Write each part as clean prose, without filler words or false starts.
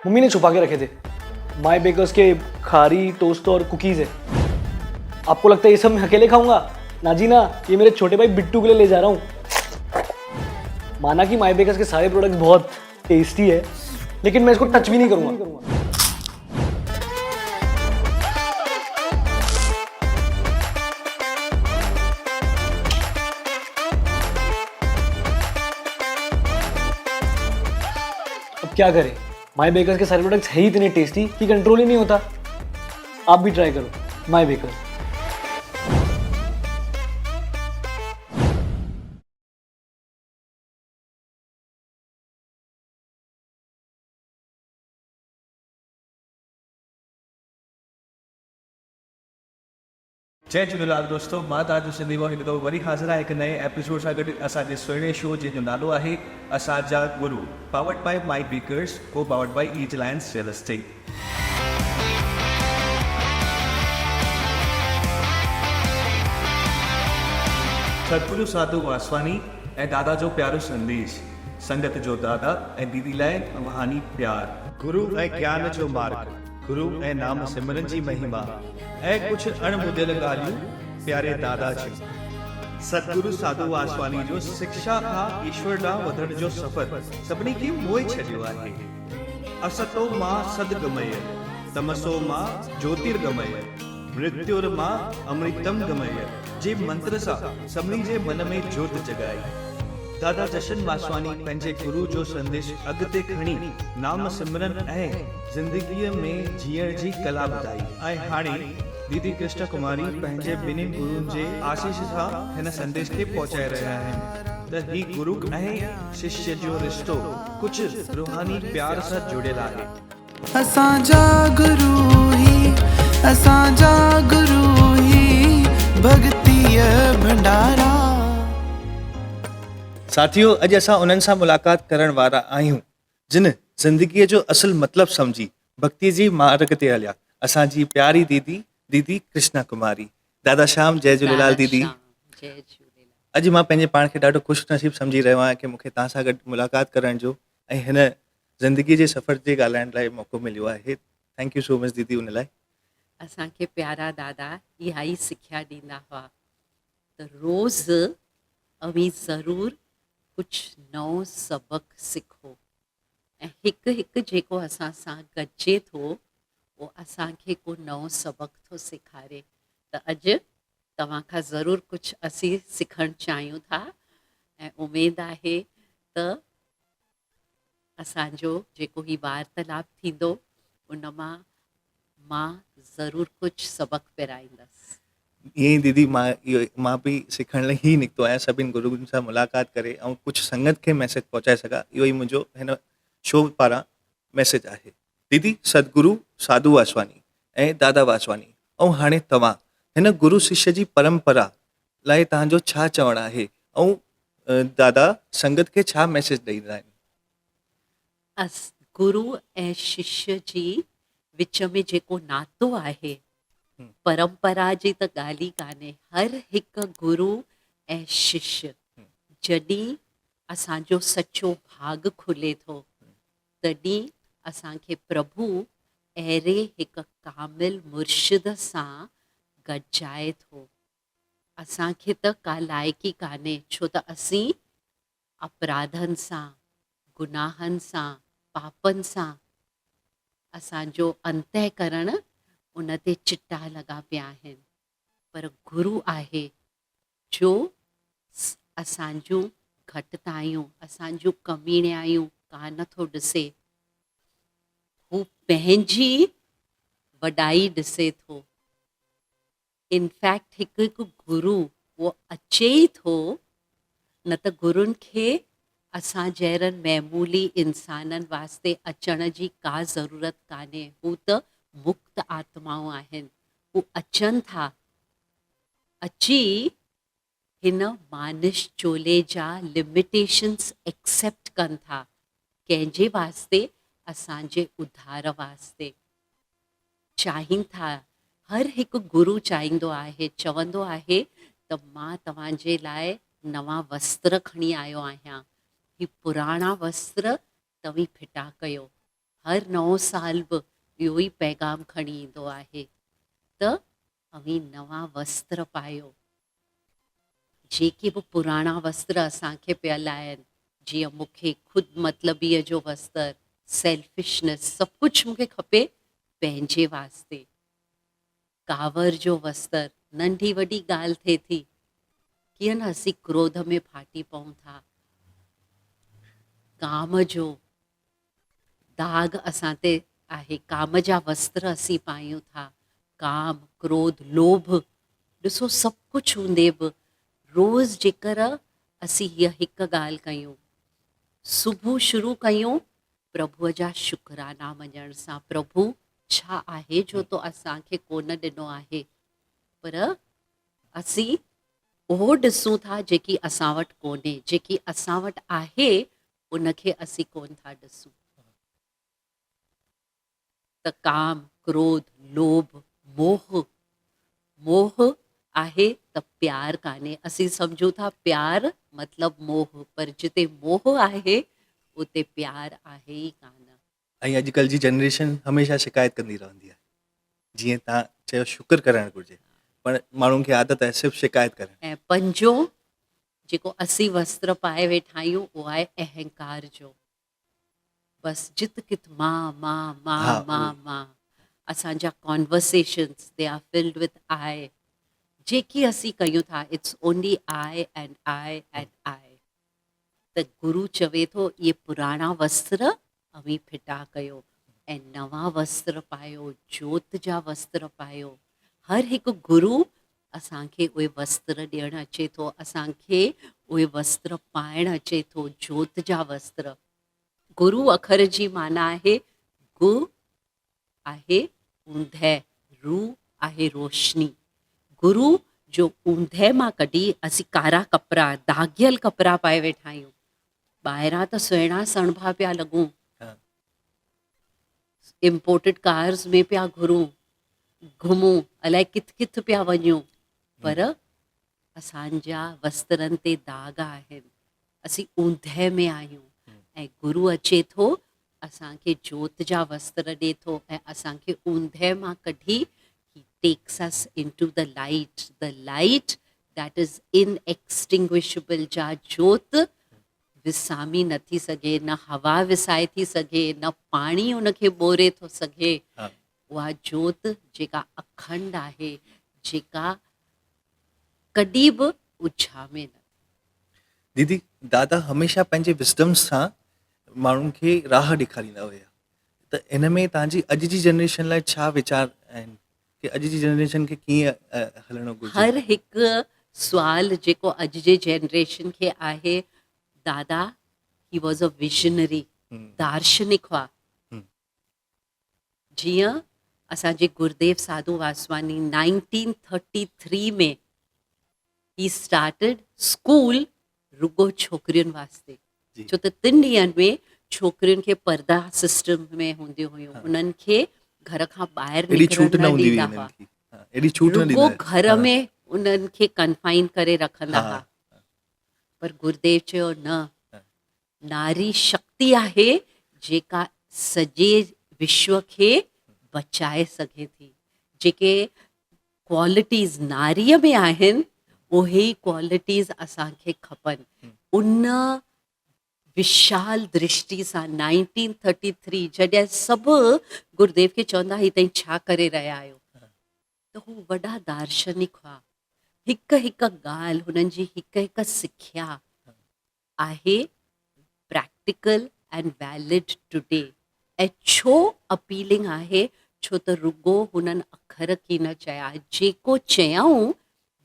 Mummy ने छुपा के रखे थे। माय बेकर्स के खारी टोस्ट और कुकीज है। आपको लगता है ये सब मैं अकेले खाऊंगा? ना जी ना, ये मेरे छोटे भाई बिट्टू के लिए ले जा रहा हूँ। माना कि माय बेकर्स के सारे प्रोडक्ट्स बहुत टेस्टी है, लेकिन मैं इसको टच भी नहीं करूंगा। अब क्या करें, माय बेकर्स के सारे प्रोडक्ट्स है ही इतने टेस्टी कि कंट्रोल ही नहीं होता। आप भी ट्राई करो माय बेकर्स। जय झूलेलाल दोस्तों, मां तव्हांजो सिंधी वॉइस हिकु वरी हाज़िर आहे हिकु नए एपिसोड सां गॾु असांजे सुहिणे शो जंहिंजो नालो आहे असांजा गुरु, powered by my bakers, co powered by eat lions real estate. Satguru Sadhu Vaswani ऐं दादा जो प्यारो संदेश, संगत जो दादा ऐं दीदी लाइ रूहानी प्यार, गुरु ऐं ज्ञान जो मार्ग, गुरु ऐं नाम सिमरन जी महिमा ऐं कुछ अणमुधियल ॻाल्हियूं प्यारे दादा जी। सतगुरु साधु वासवानी जो शिक्षा खां ईश्वर ॾांहुं वधण जो सफ़र सभिनी खे मोहे छॾियो आहे। असतो मां सदगमय, तमसो मां ज्योतिर्गमय, मृत्युर्मां अमृतम गमय जे मंत्र सां सभिनी जे मन में जोत जगाई। दादा जशन वासवानी पंहिंजे गुरु जो संदेश अॻिते खणी नाम सिमरन ऐं ज़िंदगीअ में जीअण जी कला ॿुधाई। ऐं हाणे दीदी कृष्ण कुमारी पंहिंजे ॿिन्हिनि गुरुनि जे आशीष सां हिन संदेश खे पहुचाए रहिया आहिनि त ही गुरु ऐं शिष्य जो रिश्तो कुझु रूहानी प्यार सां जुड़ियल आहे। असांजा गुरु ही भक्तीअ भंडारा। साथियों, अॼु असां उन्हनि सां मुलाक़ात करण वारा आहियूं जिन ज़िंदगीअ जो असुल मतिलबु सम्झी भक्ति जी मार्ग ते हलिया। असांजी प्यारी दीदी कृष्णा कुमारी। दादा श्याम, जय झूलेलाल दीदी। जय झूलेलाल। अॼु मां पंहिंजे पाण खे ॾाढो ख़ुशि नसीबु सम्झी रहियो आहियां कि मूंखे तव्हां सां गॾु मुलाक़ात करण जो ऐं हिन ज़िंदगीअ जे सफ़र ते ॻाल्हाइण लाइ मौक़ो मिलियो आहे। थैंक यू सो मच दीदी उन लाइ। असांखे प्यारा दादा इहा ई सिख्या ॾींदा हुआ त रोज़ु अवी ज़रूरु कुझु नओं सबक़ु सिखो ऐं हिकु हिकु जेको असां सां गॾिजे थो उहो असांखे को नओं सबक़ु थो सेखारे। त अॼु तव्हां खां ज़रूरु कुझु असीं सिखणु चाहियूं था ऐं उमेदु आहे त असांजो जेको ही वार्तालाप थींदो उन मां ज़रूरु कुझु सबक़ु पिराईंदसि। ईअं ई दीदी मां बि सिखण लाइ ई निकितो आहियां, सभिनि गुरुनि सां मुलाक़ात करे ऐं कुझु संगत खे मैसेज पहुचाए सघां। इहो ई मुंहिंजो हिन शो पारां मैसेज आहे। दीदी, सतगुरु साधु वासवानी ऐं दादा वासवानी ऐं हाणे तव्हां, हिन गुरु शिष्य जी परंपरा लाइ तव्हांजो छा चवणु आहे ऐं दादा संगत खे छा मैसेज ॾींदा आहिनि? गुरु ऐं शिष्य जी विच में जेको नातो आहे, परंपरा जी त ॻाल्हि ई कान्हे। हर हिकु गुरु ऐं शिष्य जॾहिं असांजो सचो भाग खुले थो तॾहिं असांखे प्रभु अहिड़े हिकु कामिल मुर्शिद सां गॾिजाए थो। असांखे त का लाइक़ी कान्हे, छो त असीं अपराधनि सां, गुनाहनि सां, पापनि सां असांजो अंतःकरण उन ते चिटा लॻा पिया आहिनि। पर गुरु आहे जो असांजूं घटितायूं, असांजूं कमीणियायूं कान थो ॾिसे, हू पंहिंजी वॾाई ॾिसे थो। इनफैक्ट हिकु हिकु गुरु उहो अचे ई थो, न त गुरुनि खे असां जहिड़नि मामूली इंसाननि वास्ते अचण जी का ज़रूरत कान्हे। हू त मुक्त आत्माऊं आहिनि, हू अचनि था, अची हिन मानिश चोले जा लिमिटेशन्स एक्सेप्ट कनि था। कंहिंजे वास्ते? असांजे उद्धार वास्ते। चाहिनि था, हर हिकु गुरु चाहींदो आहे, चवंदो आहे त मां तव्हांजे लाइ नवां वस्त्र खणी आयो आहियां। ही पुराणा वस्त्र तव्हीं फिटा कयो। हर नओं साल बि इहो ई पैगाम खणी ईंदो आहे त अवी नवां वस्त्र पायो। जेके बि पुराणा वस्त्र असांखे पियल आहिनि, जीअं मूंखे ख़ुदि मतलबीअ जो वस्त्र, सेल्फिशनेस, सभु कुझु मूंखे खपे पंहिंजे वास्ते। कांवर जो वस्त्र, नंढी वॾी ॻाल्हि थिए थी, कीअं न असीं क्रोध में फाटी पऊं था। काम जो दाग असां ते आहे, काम जा वस्त्र असीं पायूं था। काम, क्रोध, लोभ, ॾिसो सभु कुझु हूंदे बि रोज़ जेकर असीं हीअ हिकु ॻाल्हि कयूं, सुबुह शुरू कयूं प्रभुअ जा शुकराना मञण सां, प्रभु छा आहे जो तो असांखे कोन ॾिनो आहे, पर असीं उहो ॾिसूं था जेकी असां वटि कोन्हे, जेकी असां वटि आहे उनखे असीं कोन था ॾिसूं। त काम, क्रोध, लोभ, मोह आहे त प्यार कान्हे। असीं सम्झूं था प्यार मतिलबु मोह, पर जिते मोह आहे उते प्यार आहे ई कान। ऐं अॼुकल्ह जी जनरेशन हमेशह शिकायत कंदी रहंदी आहे। जीअं तव्हां चयो शुक्र करणु घुरिजे, पर माण्हुनि खे आदत आहे सिर्फ़ु शिकायत करणु। ऐं पंजो जेको असीं वस्त्र पाए वेठा आहियूं उहो आहे अहंकार जो। बसि जित कित मां मां मां हा, मां उहो। मां। असांजा conversations they are filled with I. जेकी असीं कयूं था it's only I and I and I. त गुरु चवे थो इहे पुराणा वस्त्र अवी फिटा कयो ऐं नवां वस्त्र पायो, जोत जा वस्त्र पायो। हर हिकु गुरु असांखे उहे वस्त्र ॾियणु अचे थो, असांखे उहे वस्त्र पाइणु अचे थो, जोत जा वस्त्र। गुरु अखर जी माना आहे गु आहे ऊंदहि, रू आहे रोशनी। गुरु जो ऊंदहि मां कढी असीं कारा कपिड़ा, दागियल कपिड़ा पाए वेठा आहियूं। ॿाहिरां त सुहिणा सणभा पिया लॻूं, इम्पोर्टेड कार्स में पिया घुमूं, अलाए किथ किथ पिया वञूं, पर असांजा वस्त्रनि ते दाग आहिनि, असीं ऊंदहि में आहियूं। ऐं गुरु अचे थो असांखे जोत जा वस्त्र ॾिए थो ऐं असांखे ऊंदहि मां कढी he takes us into the light that is inextinguishable। जा जोत विसामी नथी सघे, न हवा विसाए थी सघे, न पाणी उनखे ॿोरे थो सघे। उहा जोत जेका अखंड आहे, जेका कॾहिं बि उछामे न। दीदी, दादा हमेशह पंहिंजे विस्डम सां माण्हुनि खे राह ॾेखारींदा हुया। त इन में तव्हांजी अॼु जी जनरेशन लाइ छा वीचार आहिनि कि अॼु जी जनरेशन खे कीअं हलणो घुरिजे? हर हिकु सुवाल जेको अॼु जे जनरेशन खे आहे, दादा ही वॉज अ विजनरी, दार्शनिक हुआ। जीअं असांजे गुरुदेव साधू वासवानी 1933 में ही स्टार्टेड स्कूल रुगो छोकिरियुनि वास्ते। छो त 3 ॾींहंनि में छोकिरियुनि खे पर्दा सिस्टम में हूंदियूं हुयूं, उन्हनि खे घर खां ॿाहिरि निकिरण न ॾींदा हुआ, रुगो घर में उन्हनि खे कन्फाइन करे रखंदा हुआ। पर गुरुदेव चयो न, नारी शक्ति आहे जेका सॼे विश्व खे बचाए सघे थी। जेके क्वालिटीज़ नारीअ में आहिनि उहे ई क्वालिटीज़ असांखे खपनि। उन विशाल दृष्टि सां 1933 जॾहिं सभु गुरुदेव खे चवंदा ही ताईं छा करे रहिया आहियो, त हू वॾा दार्शनिक हुआ। हिकु हिकु ॻाल्हि, हुननि जी हिकु हिकु सिख्या आहे प्रैक्टिकल एंड वैलिड टुडे। ऐं छो अपीलिंग आहे, छो त रुगो हुननि अखर की न चया, जेको चयऊं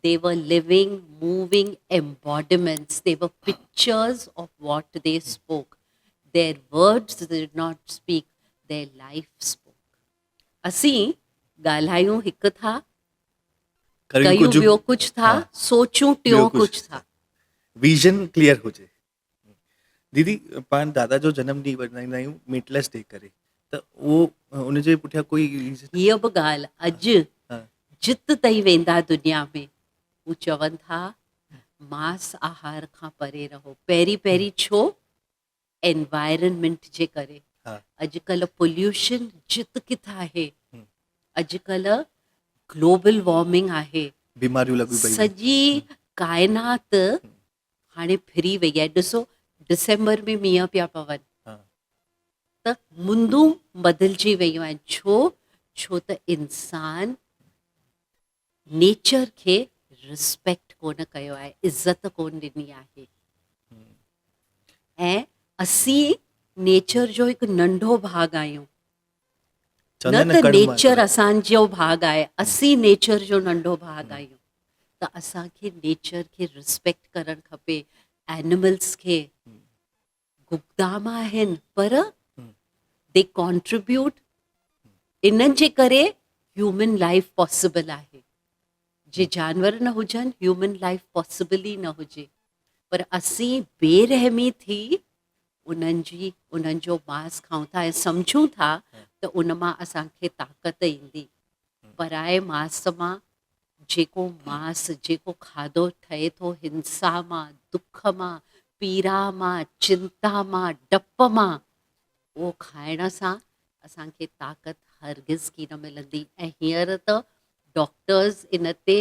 they were living, moving embodiments, they were pictures of what they spoke. Their words did not speak, their life spoke। असीं ॻाल्हायूं हिकु था, कयूं ॿियो कुझु था, सोचूं टियों कुझु था। विजन क्लियर हुजे। दीदी, पाण दादा जो जनम ॾींहुं मल्हाईंदा आहियूं मीटलेस डे करे, त उहो उनजे पुठियां कोई हीअ बि ॻाल्हि, अॼु जित ताईं वेंदा दुनिया में, हू चवनि था मांस आहार खां परे रहो। पहिरीं छो एनवायरनमेंट जे करे। हा अॼुकल्ह पोल्यूशन जित किथे आहे, अॼुकल्ह ग्लोबल वॉर्मिंग आहे, बीमारियूं लॻियूं पयूं आहिनि। सॼी काइनात हाणे फिरी वई आहे। ॾिसो डिसेंबर में मींहं पिया पवनि हा त मुंदूं बदिलजी वियूं आहिनि। छो त इंसान नेचर खे रिस्पेक्ट कोन कयो आहे, इज़त कोन ॾिनी आहे। ऐं असीं नेचर जो हिकु नंढो भाग आहियूं, चवंदा न आहिनि त कण मां नेचर असांजो भाग आहे, असीं नेचर जो नंढो भाग आहियूं। त असांखे नेचर खे रिस्पेक्ट करणु खपे। एनिमल्स खे गुप्ताम आहिनि पर दे कॉन्ट्रीब्यूट, इन्हनि जे करे ह्यूमन लाइफ पॉसिबल आहे। जे जानवर न हुजनि ह्यूमन लाइफ पॉसिबल ई न हुजे। पर असीं बेरहमी थी उन्हनि जो मांस खाऊं था ऐं सम्झूं था त उन मां असांखे ताक़त ईंदी। पराए मांस मां जेको मांस, जेको खाधो ठहे थो हिंसा मां, दुख मां, पीड़ा मां, चिंता मां, डप मां, उहो खाइण सां असांखे ताक़त हरगिज़ की न मिलंदी। ऐं हींअर त डॉक्टर्स इन ते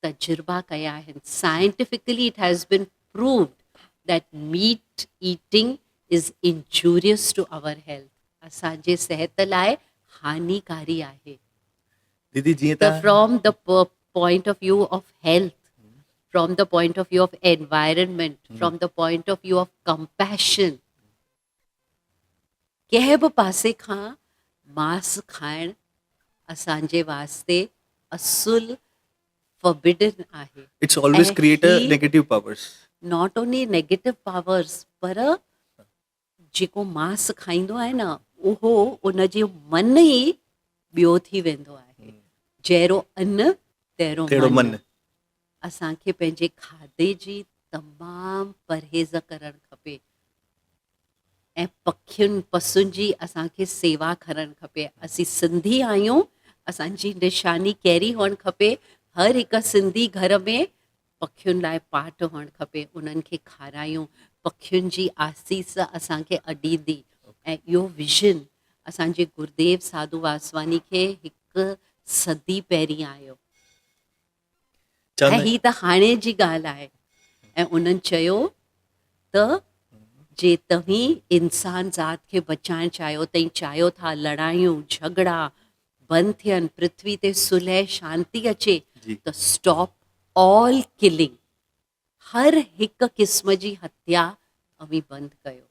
तजुर्बा कया आहिनि। Scientifically it has been proved that meat eating is injurious to our health, असांजे सिहत लाइ हानिकारी आहे। दीदी जीअं त तव्हां from the point of view of health, from the point of view of environment, from the point of view of compassion, कंहिं बि पासे खां मांस खाइणु असांजे वास्ते असुल फॉरबिडन आहे। इट्स ऑलवेज ऐं क्रिएट अ ही negative powers. Not only negative powers, पर जेको मांस खाईंदो आहे न उहो उनजो मन ई ॿियो थी वेंदो आहे। जहिड़ो अन्न तहिड़ो तहिड़ो मन। मन। असांखे पंहिंजे खाधे जी तमामु परहेज़ करणु खपे ऐं पखियुनि पसुनि जी असांखे सेवा करणु खपे। असीं सिंधी आहियूं, असांजी निशानी कहिड़ी हुअणु खपे, हर हिकु सिंधी घर में पखियुनि लाइ पाट हुअणु खपे, उन्हनि खे खारायूं। पखियुनि जी आसीस असांखे अॾींदी। ऐं इहो विज़न असांजे गुरुदेव साधू वासवानी खे हिकु सदी पहिरीं आयो ऐं चवंदा ही त हाणे जी ॻाल्हि आहे। ऐं उन्हनि चयो त जे तव्हीं इंसान ज़ात खे बचाइणु चाहियो तई, चाहियो था लड़ायूं झगड़ा बंदि थियनि, पृथ्वी ते सुलह शांती अचे, जी। त स्टॉप ऑल किलिंग, हर हिकु क़िस्म जी हत्या अवी बंदि कयो।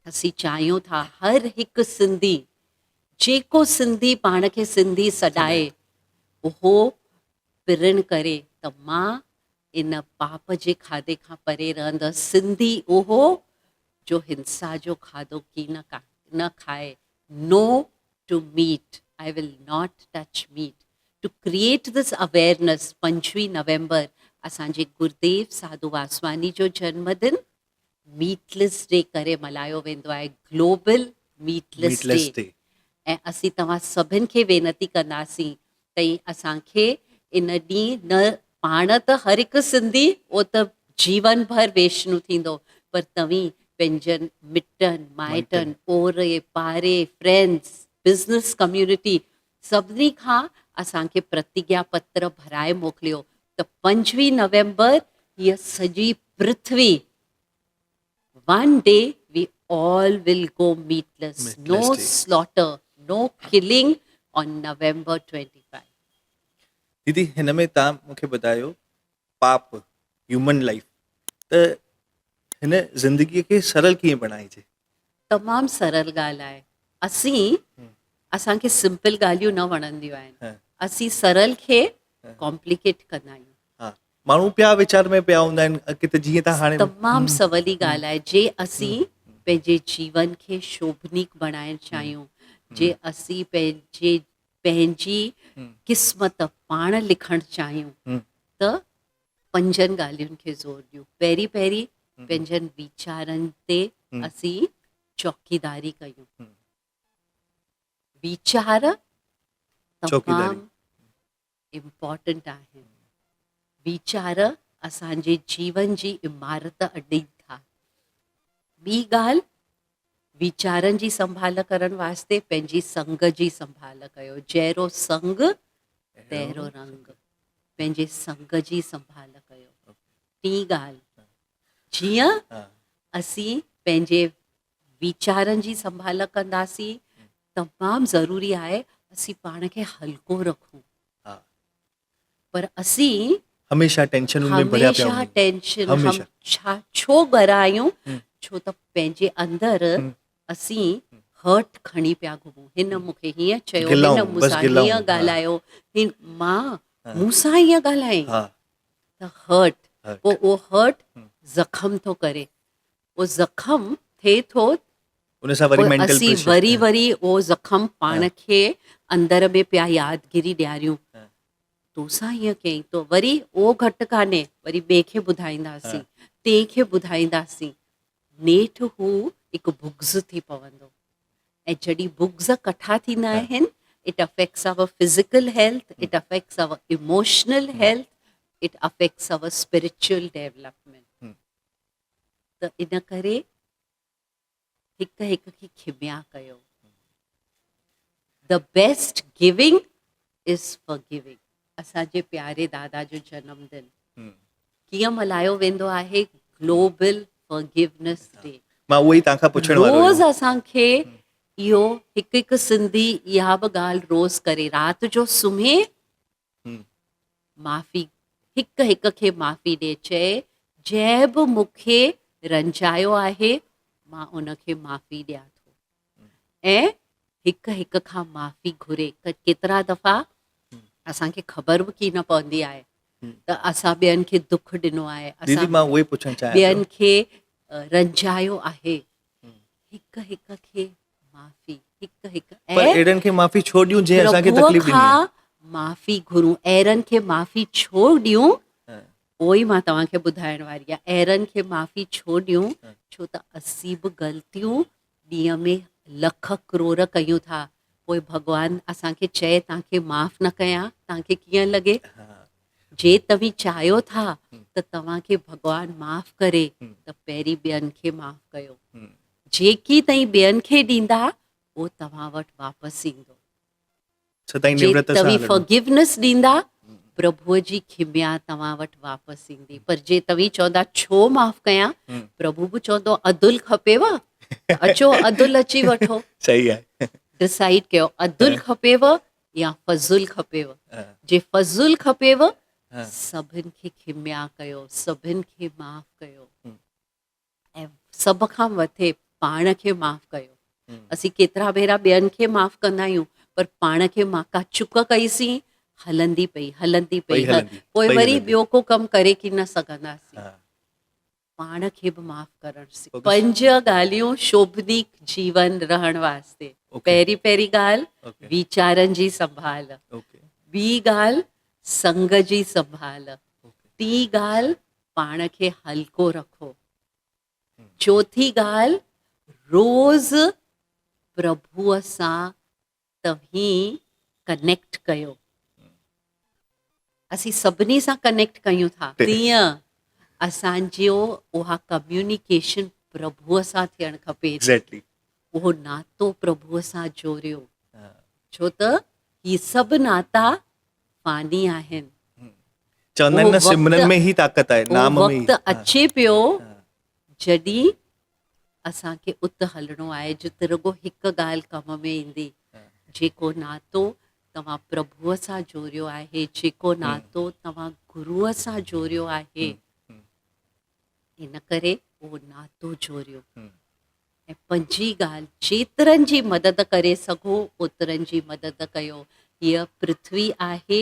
असीं चाहियूं था हर हिकु सिंधी, जेको सिंधी पाण खे सिंधी सॾाए, उहो पिरण करे त मां इन पाप जे खाधे खां परे रहंदसि। सिंधी उहो जो हिंसा जो खाधो की न खाए। नो टू मीट, आई विल नॉट टच मीट। टू क्रिएट दिस अवेयरनेस 25 नवंबर असांजे गुरुदेव साधू वासवानी जो जन्मदिन मीटलेस डे करे मल्हायो वेंदो आहे, global meatless meatless day. Day. ऐं असीं तव्हां सभिनि खे वेनती कंदासीं तई असांखे इन ॾींहुं न, पाण त हर हिकु सिंधी उहो त जीवन भर वैष्णु थींदो, पर तव्हीं पंहिंजनि मिटनि माइटनि ओरे पारे फ्रेंड्स बिज़नेस कम्यूनिटी सभिनी खां असांखे प्रतिज्ञा पत्र भराए मोकिलियो त 25 नवंबर हीअ सॼी पृथ्वी one day we all will go meatless. No Meatless day. slaughter, no killing on November 25. दीदी हिन में तव्हां मूंखे ॿुधायो पाप ह्यूमन लाइफ, त हिन ज़िंदगीअ खे सरल कीअं बणाइजे? तमामु सरल ॻाल्हि आहे। असांखे सिंपल ॻाल्हियूं न वणंदियूं आहिनि, हा। असीं सरल खे कॉम्प्लिकेट कंदा आहियूं। हा, माण्हू पिया वीचार में पिया हूंदा आहिनि कि त जीअं तव्हां हाणे तमामु सवली ॻाल्हि आहे। जे असीं पंहिंजे जीवन खे शोभनीक बणाइणु चाहियूं, जे असीं पंहिंजी क़िस्मत पाण लिखणु चाहियूं त 5 ॻाल्हियुनि खे ज़ोर ॾियूं। पहिरीं पंहिंजनि वीचारनि ते असीं चौकीदारी कयूं। वीचार चौकीदारी। तमामु इम्पॉर्टेंट आहिनि। वीचार असांजे जीवन जी इमारत अॾीनि था। ॿी ॻाल्हि वीचारनि जी संभाल करण वास्ते पंहिंजी संग जी संभाल कयो। जहिड़ो संग तहिड़ो रंग, पंहिंजे संग जी संभाल कयो। टी ॻाल्हि, जीअं असीं पंहिंजे वीचारनि जी संभाल कंदासीं, तमामु ज़रूरी आहे असीं पाण खे हल्को रखूं। हा। पर असीं हमेशा टेंशन में भरिया पिया हमेशा हूं। टेंशन हमेशा। हम छो भरिया आहियूं? छो त पंहिंजे अंदरि असीं हर्ट खणी पिया घुमूं। हिन मूंखे हीअं चयो, गिलाऊं, हिन बसि मूंसां गिलाऊं, हीअं हा। ॻाल्हायो, मां मूंसां हीअं ॻाल्हायईं, हा। त हर्ट, हर्ट। पोइ उहो हर्ट ज़ख़म थो करे, उहो ज़ख़म थिए थो, उन सां वरी पोइ मेंटल असीं प्रेशर। वरी वरी उहो ज़ख़म पाण खे अंदरि में पिया यादगिरी ॾियारियूं, तोसां हीअं कयईं, तो वरी उहो घटि कान्हे, वरी ॿिए खे ॿुधाईंदासीं, टे खे ॿुधाईंदासीं, नेठि हू हिकु बुग्ज़ थी पवंदो। ऐं जॾहिं बुग्ज़ कठा थींदा आहिनि, it affects our physical health, it affects our emotional health, it affects our spiritual development. त इन करे हिक हिक खे खिमिया कयो। The best giving is forgiving. असांजे प्यारे दादा जो जन्मदिन कीअं मल्हायो वेंदो आहे? Global forgiveness day. मां उहो ई तव्हांखां पुछण वारो रोज़ हुयो। असांखे इहो हिकु हिकु सिंधी इहा बि ॻाल्हि रोज़ करे, राति जो सुम्हे माफ़ी, हिकु हिक खे माफ़ी ॾे, चए जंहिं बि मूंखे रंजायो आहे मां उनखे माफ़ी ॾियां थो। ऐं हिक हिक खां माफ़ी घुरे। केतिरा दफ़ा असांखे ख़बर बि की न पवंदी आहे त असां ॿियनि खे दुख ॾिनो आहे, दीदी असां मां उहो ई पुछणु चाहियां पियो। ॿियनि खे रंजायो आहे। हिक हिक खे माफ़ी, हिक हिक, पर अहिड़नि खे माफ़ी छो ॾियूं जंहिं असांखे प्रभुअ तकलीफ़ ॾिनी खां आहे? माफ़ी घुरूं। अहिड़नि खे माफ़ी छो ॾियूं? उहो ई मां तव्हांखे ॿुधाइण वारी आहे। अहिड़नि खे माफ़ी छो ॾियूं? छो त असीं बि ग़लतियूं ॾींहं में लख करोड़ कयूं था। पोइ भॻवानु असांखे चए तव्हांखे माफ़ु न कयां, तव्हांखे कीअं लॻे? जे तव्हीं चाहियो था त तव्हांखे भॻवानु माफ़ु करे, त पहिरीं ॿियनि खे माफ़ु कयो। जेकी तव्हीं ॿियनि खे ॾींदा, उहो तव्हां वटि वापसि ईंदो। सदाईं जे निवृत सां तव्हीं हलणो। फॉरगिवनेस ॾींदा, प्रभुअ जी खिमिया तव्हां वटि वापसि ईंदी। पर जे तव्हीं चवंदा छो माफ़ु कयां, प्रभु बि चवंदो अदुल खपेव, अचो अदुल अची वठो। सही आहे। डिसाइड कयो, अदुल खपेव या फज़ुल खपेव। जे फज़ुल खपेव, सभिनि खे खिमिया कयो, सभिनि खे माफ़ु कयो। ऐं सभ खां मथे पाण खे माफ़ु कयो। असीं केतिरा भेरा ॿियनि खे माफ़ु कंदा आहियूं, पर पाण खे का चुक कईसीं, हलंदी पई पई हलंदी, पोइ पई वरी हलंदी। ॿियो को कमु करे की न सघंदासीं। पाण खे बि माफ़ु करणु सिखो। ओके। 5 ॻाल्हियूं शोभनीक जीवन रहण वास्ते। ओके। पहिरीं ॻाल्हि, ओके। वीचारनि जी संभाल। ओके। ॿी ॻाल्हि, संग जी संभाल। टी ॻाल्हि, पाण खे हल्को रखो। चौथी ॻाल्हि, रोज़ प्रभुअ सां तव्हीं कनेक्ट कयो। असीं सभिनी सां कनेक्ट कयूं था, तीअं असांजो उहा कम्युनिकेशन प्रभुअ सां थियणु खपे। एग्ज़ैक्टली। उहो नातो प्रभुअ सां जोड़ियो। छो त ही सभु नाता फ़ानी आहिनि। चवंदा आहिनि न, सिमरन में ई ताक़त आहे, उहो नाम में ई। वक़्तु अचे पियो जॾहिं असांखे उत हलणो आहे, जिते रुॻो हिकु ॻाल्हि कम में ईंदी। जेको नातो तव्हां प्रभुअ सां जोड़ियो आहे, जेको नातो तव्हां गुरूअ सां जोड़ियो आहे, इन करे उहो नातो जोड़ियो। ऐं पंजी ॻाल्हि, जेतिरनि जी मदद करे सघो ओतिरनि जी मदद कयो। हीअ पृथ्वी आहे,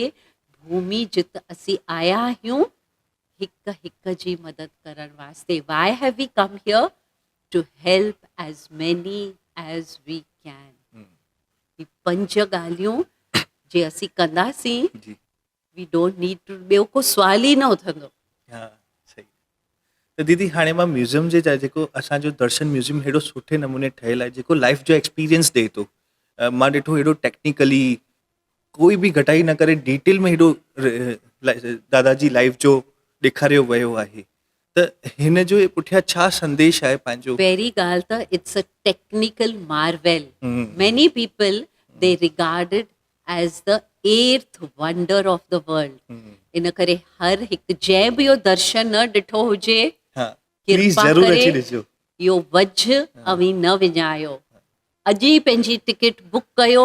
भूमि जिते असीं आया आहियूं हिक हिक जी मदद करण वास्ते। Why have we come here? To help as many as we can. ही 5 ॻाल्हियूं जे असीं कंदासीं, वी डोंट नीड टू, ॿियो को सुवाल ई न उथंदो। हा, सही। त दीदी हाणे मां म्यूज़ियम जे जेको असांजो दर्शन म्यूज़ियम हेॾो सुठे नमूने ठहियलु आहे, जेको लाइफ जो एक्सपीरियंस ॾिए थो। मां ॾिठो हेॾो टेक्निकली, कोई बि घटाई न करे डिटेल में हेॾो दादा जी लाइफ जो ॾेखारियो वियो आहे। त हिन जो पुठियां छा संदेश आहे पंहिंजो? पहिरीं ॻाल्हि त it's a technical marvel. Many people they regard it as the eighth wonder of the world. इन करे हर हिकु जंहिं बि इहो दर्शन न ॾिठो हुजे, हा प्लीज़ कृपा ज़रूर अची करे ॾिसजो। इहो वझ अवी न विञायो. अॼु ई पंहिंजी टिकट बुक कयो,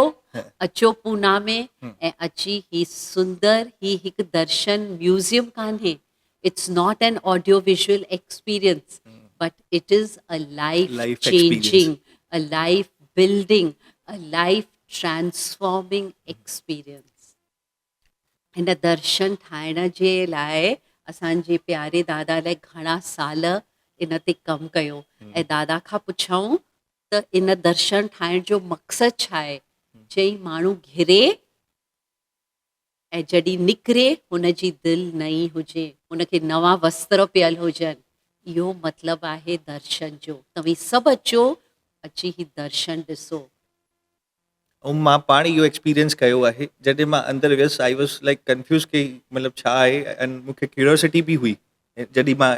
अचो पूना में ऐं अची ही सुंदर ही हिकु दर्शन म्यूज़ियम कान्हे. It's not an audio visual experience but it is a life Life changing, a life building, a life transforming experience. हिन दर्शन ठाहिण जे लाइ असांजे प्यारे दादा लाइ घणा साल इन ते कमु कयो ऐं दादा खां पुछऊं त इन दर्शन ठाहिण जो मक़सदु छा आहे. चई माण्हू घिरे ऐं जॾहिं निकिरे हुनजी दिलि नई हुजे, हुनखे नवां वस्त्र पियल हुजनि. इहो मतिलबु आहे दर्शन जो. तव्हीं सभु अचो, अची ही दर्शन ॾिसो. ऐं मां पाण इहो एक्सपीरियंस कयो आहे. जॾहिं मां अंदरि वियुसि आई वॉज लाइक कंफ्यूज़ की मतिलबु छा आहे ऐं मूंखे क्यूरियोसिटी बि हुई जॾहिं मां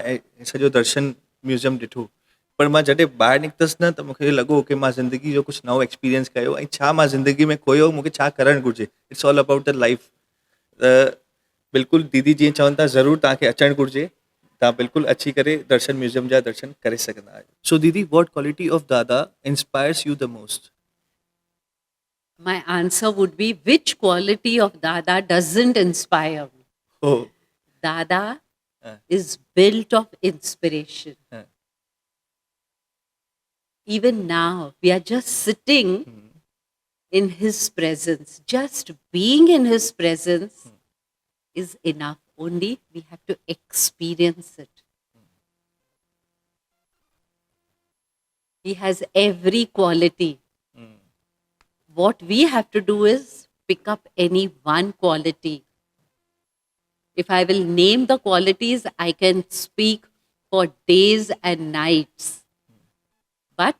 सॼो दर्शन म्यूज़ियम ॾिठो. पर मां जॾहिं ॿाहिरि निकितसि न त मूंखे लॻो की मां ज़िंदगी जो कुझु नओं एक्सपीरियंस कयो ऐं छा मां ज़िंदगी में खोयो, मूंखे छा करणु घुरिजे. It's all about the life. त बिल्कुलु दीदी जीअं चवनि था ज़रूरु तव्हांखे अचणु घुरिजे. तव्हां बिल्कुलु अची करे दर्शन म्यूज़ियम जा दर्शन करे सघंदा आहियो. सो दीदी व्हाट क्वालिटी ऑफ दादा inspires U the most? My answer would be which quality of Dada doesn't inspire me? हो Dada Uh. is built of inspiration. Uh. Even now, we are just sitting in his presence. Just being in his presence is enough. Only we have to experience it. He has every quality. What we have to do is pick up any one quality. If I will name the qualities, I can speak for days and nights. But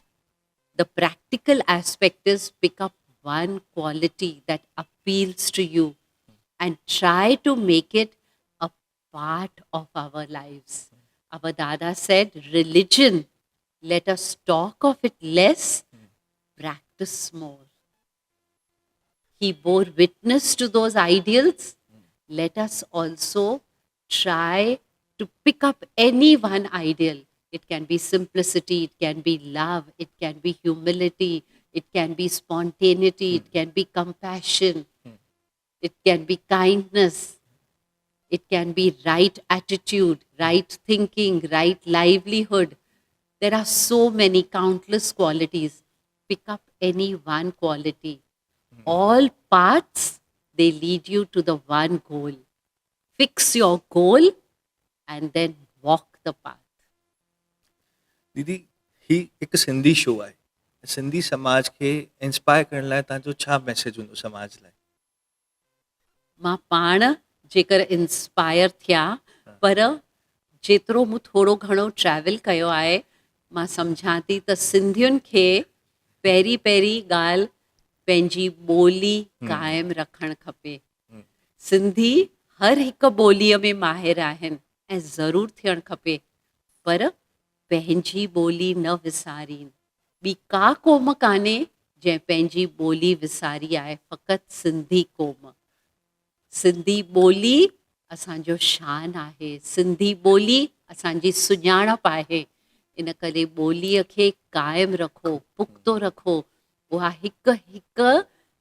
the practical aspect is pick up one quality that appeals to you and try to make it a part of our lives. Our Dada said, religion, let us talk of it less, practice more. He bore witness to those ideals. Let us also try to pick up any one ideal. It can be simplicity, it can be love, it can be humility, it can be spontaneity, it can be compassion, it can be kindness, it can be right attitude, right thinking, right livelihood. There are so many countless qualities. Pick up any one quality. All paths, they lead you to the one goal. Fix your goal and then walk the path. दीदी ही हिकु Sindhi show आहे. सिंधी समाज खे inspire करण लाइ तव्हांजो छा मैसेज हूंदो समाज लाइ? मां पाण जेकर इंस्पायर थिया, पर जेतिरो मूं थोरो घणो ट्रैवल कयो आहे, मां सम्झां थी त सिंधियुनि खे पहिरीं ॻाल्हि पंहिंजी ॿोली क़ाइमु रखणु खपे. सिंधी हर हिकु ॿोलीअ में माहिर आहिनि ऐं ज़रूरु थियणु खपे, पर पंहिंजी ॿोली न विसारीनि. ॿी का क़ौम कान्हे जंहिं पंहिंजी ॿोली विसारी आहे, फ़क़ति सिंधी क़ौम. सिंधी ॿोली असांजो शान आहे, सिंधी ॿोली असांजी सुञाणप आहे. इन करे ॿोलीअ खे क़ाइमु रखो, पुख़्तो रखो. उहा हिकु हिकु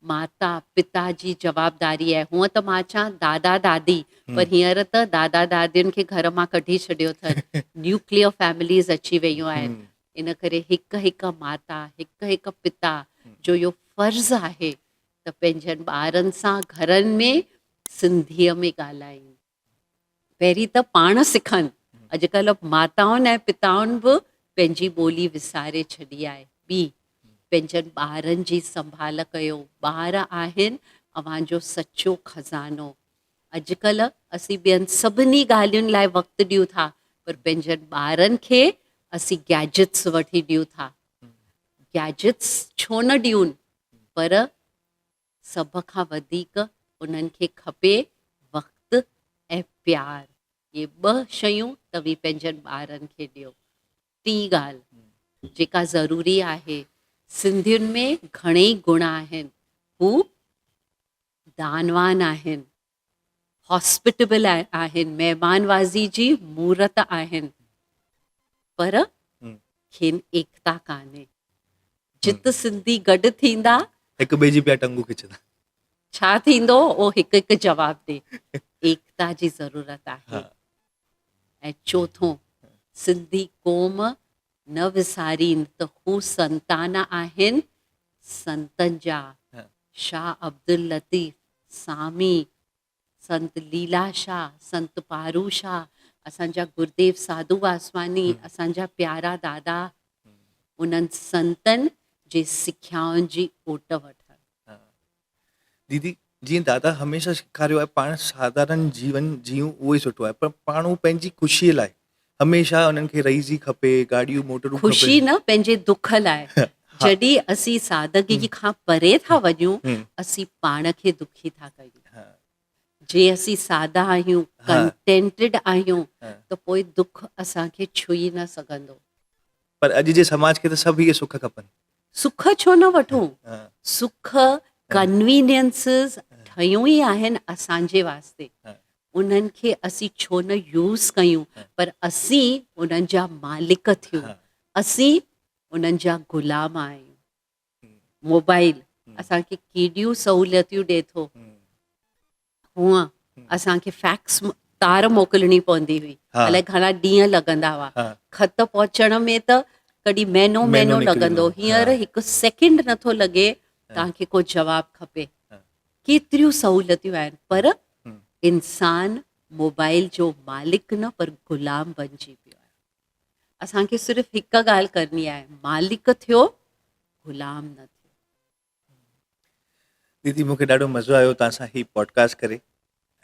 माता पिता जी जवाबदारी आहे. हूअं त मां चवां दादा दादी, पर हींअर त दादा दादियुनि खे घर मां कढी छॾियो अथनि. न्यूक्लियर फैमिलीज़ अची वियूं आहिनि. इन करे हिकु हिकु माता, हिकु हिकु पिता जो इहो फ़र्ज़ु आहे त पंहिंजनि ॿारनि सां घरनि में सिंधीअ में ॻाल्हाइनि. पहिरीं त पाण सिखनि. अॼुकल्ह माताउनि ऐं पिताउनि बि पंहिंजी ॿोली विसारे छॾी आहे. ॿी, पंहिंजनि ॿारनि जी संभाल कयो. ॿार आहिनि अव्हांजो सचो खज़ानो. अॼुकल्ह असीं ॿियनि सभिनी ॻाल्हियुनि लाइ वक़्तु ॾियूं था, पर पंहिंजनि ॿारनि खे असीं गैजेट्स वठी ॾियूं था. गैजेट्स छो न ॾियूं, पर सभ खां वधीक उन्हनि खे खपे वक़्तु ऐं प्यारु. इहे 2 शयूं तव्हीं पंहिंजनि ॿारनि खे ॾियो। टी ॻाल्हि जेका ज़रूरी आहे, सिंधियुनि में घणेई गुण आहिनि, हू दानवान आहिनि, हॉस्पिटेबल आहिनि, महिमानवाज़ी जी मूर्त आहिनि, पर खेनि एकता कान्हे। जित सिंधी गॾु थींदा, हिक ॿिए जी पिया टंगू खिचंदा। छा थींदो उहो हिकु हिकु जवाबु ॾे। एकता जी ज़रूरत आहे। ऐं चोथों, सिंधी क़ौम न विसारीनि त हू संतान आहिनि संतनि जा। शाह अब्दुल लतीफ़, सामी, संत लीलाशाह, संत पारू शाह, असांजा गुरुदेव साधू वासवानी, असांजा प्यारा दादा, उन्हनि संतनि जे सिख्याउनि जी ओट वठनि। दीदी जीअं दादा हमेशह सेखारियो आहे पाण साधारण जीवन जियूं उहो ई सुठो आहे, पर पाण हू पंहिंजी ख़ुशीअ लाइ हमेशह उन्हनि खे रईज़ी खपे, गाॾियूं मोटरूं खपे। ख़ुशी न, पंहिंजे दुख लाइ। जॾहिं असीं सादगी खां परे था वञूं, असीं पाण खे दुखी था कयूं। जे असीं सादा आहियूं, कंटेंटेड आहियूं, त पोइ दुख असांखे छुई न सघंदो। पर अॼु जे समाज खे त सभु इहे सुख खपनि। सुख छो न वठूं? सुख कन्वीनियंसिस ठहियूं ई आहिनि असांजे वास्ते, उन्हनि खे असीं छो न यूज़ कयूं, पर असीं उन्हनि जा मालिक थियूं, असीं उन्हनि जा ग़ुलाम आहियूं। मोबाइल असांखे केॾियूं सहूलियतूं ॾिए थो। हूअं असांखे फैक्स तार मोकिलणी पवंदी हुई, अलाए घणा ॾींहं लॻंदा हुआ। ख़त पहुचण में त कॾहिं महीनो लॻंदो, हींअर 1 सेकेंड नथो लॻे, तव्हांखे को जवाबु खपे। केतिरियूं सहूलियतूं आहिनि, पर इंसान मोबाइल जो मालिक न, पर ग़ुलाम बणिजी पियो आहे। असांखे सिर्फ़ु हिकु ॻाल्हि करणी आहे, मालिक थियो, ग़ुलाम न थियो। दीदी मूंखे ॾाढो मज़ो आयो तव्हां सां ही पॉडकास्ट करे,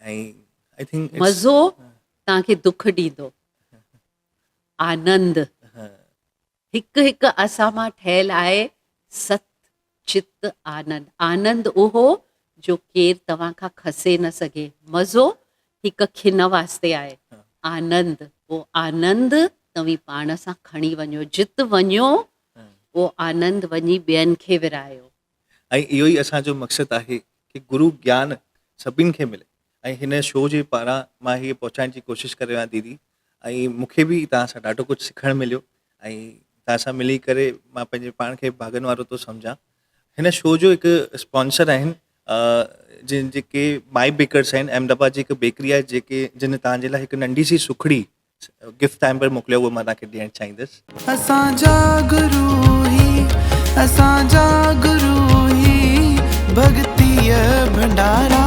ऐं आई थिंक मज़ो तव्हांखे दुख ॾींदो, आनंद हिकु हिकु असां मां ठहियलु आहे। सत चित आनंद। आनंद उहो जो केरु तव्हां खां खसे न सघे। मज़ो हिकु खिन वास्ते आहे। आनंद, उहो आनंद तव्हीं पाण सां खणी वञो, जित वञो उहो आनंद वञी ॿियनि खे विरायो। ऐं इहो ई असांजो मक़सदु आहे कि गुरु ज्ञान सभिनि खे मिले, ऐं हिन शो जे पारां मां हीअ पहुचाइण जी कोशिशि करे आहियां दीदी। ऐं मूंखे बि तव्हां सां ॾाढो कुझु सिखणु मिलियो, ऐं तव्हां सां मिली करे मां पंहिंजे पाण खे भागनि वारो थो सम्झां। हिन शो जो हिकु स्पॉन्सर आहिनि जेके माई बेकर्स आहिनि, अहमदाबाद जी हिकु बेकरी आहे, जिन तव्हांजे लाइ हिकु नंढी सी सुखड़ी गिफ्ट टाइम पर मोकिलियो, उहो मां तव्हांखे ॾियणु चाहींदुसि। असांजा गुरु ही भक्तीअ भंडारा।